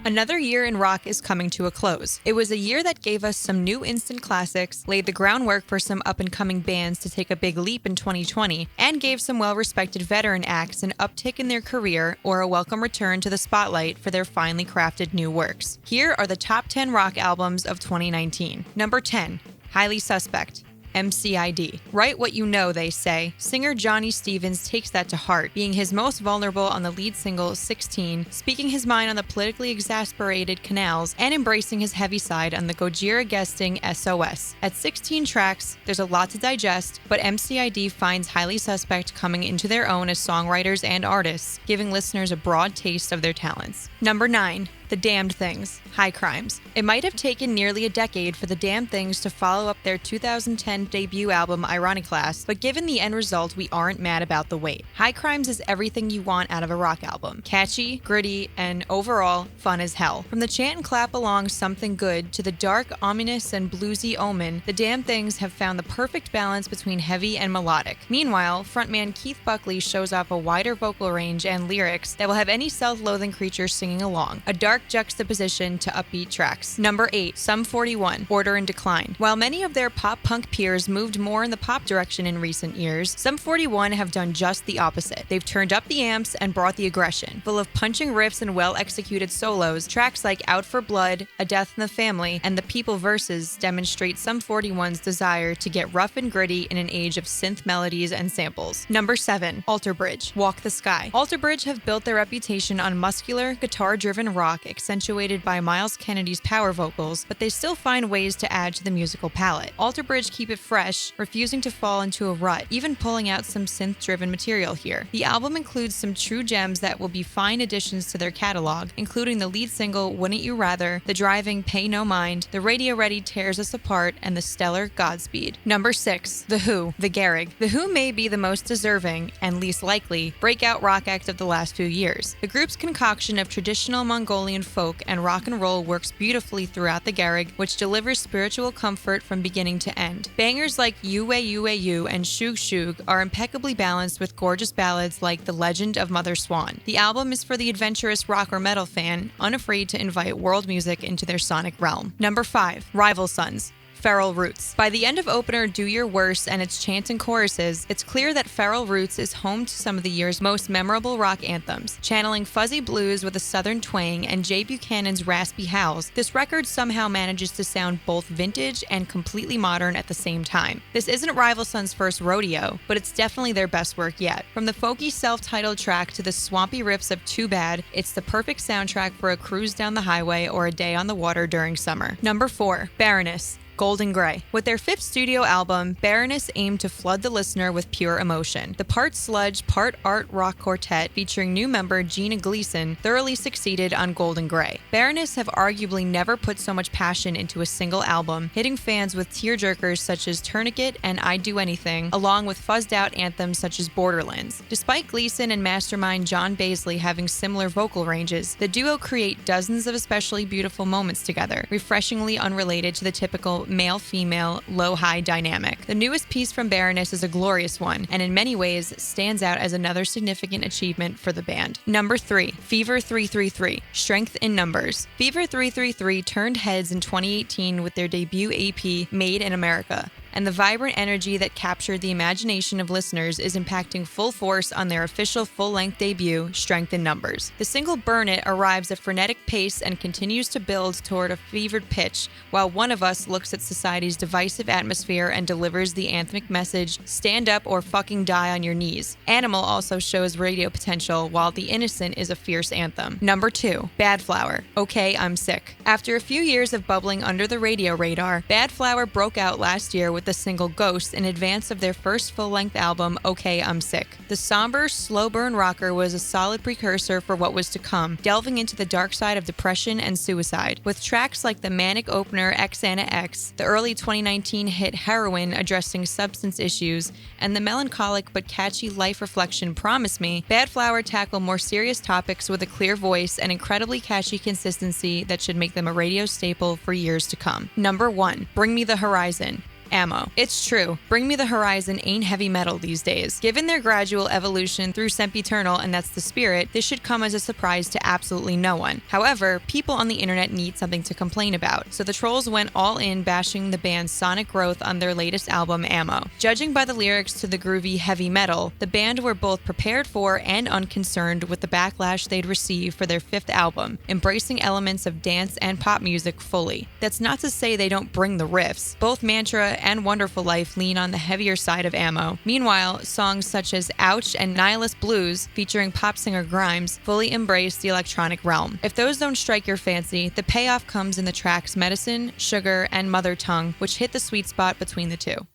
Another year in rock is coming to a close. It was a year that gave us some new instant classics, laid the groundwork for some up-and-coming bands to take a big leap in 2020, and gave some well-respected veteran acts an uptick in their career or a welcome return to the spotlight for their finely crafted new works. Here are the top 10 rock albums of 2019. Number 10, Highly Suspect. MCID. Write what you know, they say. Singer Johnny Stevens takes that to heart, being his most vulnerable on the lead single 16, speaking his mind on the politically exasperated canals, and embracing his heavy side on the Gojira guesting SOS. At 16 tracks, there's a lot to digest, but MCID finds Highly Suspect coming into their own as songwriters and artists, giving listeners a broad taste of their talents. Number 9. The Damned Things, High Crimes. It might have taken nearly a decade for the Damned Things to follow up their 2010 debut album Ironiclast, but given the end result, we aren't mad about the wait. High Crimes is everything you want out of a rock album. Catchy, gritty, and overall, fun as hell. From the chant and clap along Something Good to the dark, ominous, and bluesy Omen, the Damned Things have found the perfect balance between heavy and melodic. Meanwhile, frontman Keith Buckley shows off a wider vocal range and lyrics that will have any self-loathing creature singing along. A dark juxtaposition to upbeat tracks. Number 8, Sum 41, Order and Decline. While many of their pop-punk peers moved more in the pop direction in recent years, Sum 41 have done just the opposite. They've turned up the amps and brought the aggression. Full of punching riffs and well-executed solos, tracks like Out for Blood, A Death in the Family, and The People Verses demonstrate Sum 41's desire to get rough and gritty in an age of synth melodies and samples. Number 7, Alter Bridge, Walk the Sky. Alter Bridge have built their reputation on muscular, guitar-driven rock accentuated by Miles Kennedy's power vocals, but they still find ways to add to the musical palette. Alter Bridge keep it fresh, refusing to fall into a rut, even pulling out some synth-driven material here. The album includes some true gems that will be fine additions to their catalog, including the lead single Wouldn't You Rather, the driving Pay No Mind, the radio-ready Tears Us Apart, and the stellar Godspeed. Number 6, The Who, The Gereg. The Who may be the most deserving, and least likely, breakout rock act of the last few years. The group's concoction of traditional Mongolian folk and rock and roll works beautifully throughout the Gereg, which delivers spiritual comfort from beginning to end. Bangers like You and Shug Shug are impeccably balanced with gorgeous ballads like The Legend of Mother Swan. The album is for the adventurous rock or metal fan, unafraid to invite world music into their sonic realm. Number 5, Rival Sons, Feral Roots. By the end of opener Do Your Worst and its chants and choruses, it's clear that Feral Roots is home to some of the year's most memorable rock anthems. Channeling fuzzy blues with a southern twang and Jay Buchanan's raspy howls, this record somehow manages to sound both vintage and completely modern at the same time. This isn't Rival Sons' first rodeo, but it's definitely their best work yet. From the folky self-titled track to the swampy riffs of Too Bad, it's the perfect soundtrack for a cruise down the highway or a day on the water during summer. Number 4, Baroness, Golden Grey. With their 5th studio album, Baroness aimed to flood the listener with pure emotion. The part sludge, part art rock quartet featuring new member Gina Gleason thoroughly succeeded on Golden Grey. Baroness have arguably never put so much passion into a single album, hitting fans with tearjerkers such as Tourniquet and I'd Do Anything, along with fuzzed-out anthems such as Borderlands. Despite Gleason and mastermind John Baisley having similar vocal ranges, the duo create dozens of especially beautiful moments together, refreshingly unrelated to the typical male-female, low-high dynamic. The newest piece from Baroness is a glorious one, and in many ways stands out as another significant achievement for the band. Number 3, Fever 333, Strength in Numbers. Fever 333 turned heads in 2018 with their debut EP, Made in America, and the vibrant energy that captured the imagination of listeners is impacting full force on their official full-length debut, Strength in Numbers. The single Burn It arrives at frenetic pace and continues to build toward a fevered pitch, while One of Us looks at society's divisive atmosphere and delivers the anthemic message, stand up or fucking die on your knees. Animal also shows radio potential, while The Innocent is a fierce anthem. Number 2, Badflower, Okay, I'm Sick. After a few years of bubbling under the radio radar, Badflower broke out last year with the single Ghost in advance of their first full-length album, Okay, I'm Sick. The somber, slow-burn rocker was a solid precursor for what was to come, delving into the dark side of depression and suicide. With tracks like the manic opener X Anna X, the early 2019 hit Heroin addressing substance issues, and the melancholic but catchy life reflection Promise Me, Badflower tackle more serious topics with a clear voice and incredibly catchy consistency that should make them a radio staple for years to come. Number 1, Bring Me the Horizon, Ammo. It's true, Bring Me the Horizon ain't heavy metal these days. Given their gradual evolution through Sempiternal, and that's the spirit, this should come as a surprise to absolutely no one. However, people on the internet need something to complain about, so the trolls went all in bashing the band's sonic growth on their latest album, Ammo. Judging by the lyrics to the groovy heavy metal, the band were both prepared for and unconcerned with the backlash they'd receive for their fifth album, embracing elements of dance and pop music fully. That's not to say they don't bring the riffs. Both Mantra and Wonderful Life lean on the heavier side of Ammo. Meanwhile, songs such as Ouch and Nihilist Blues, featuring pop singer Grimes, fully embrace the electronic realm. If those don't strike your fancy, the payoff comes in the tracks Medicine, Sugar, and Mother Tongue, which hit the sweet spot between the two.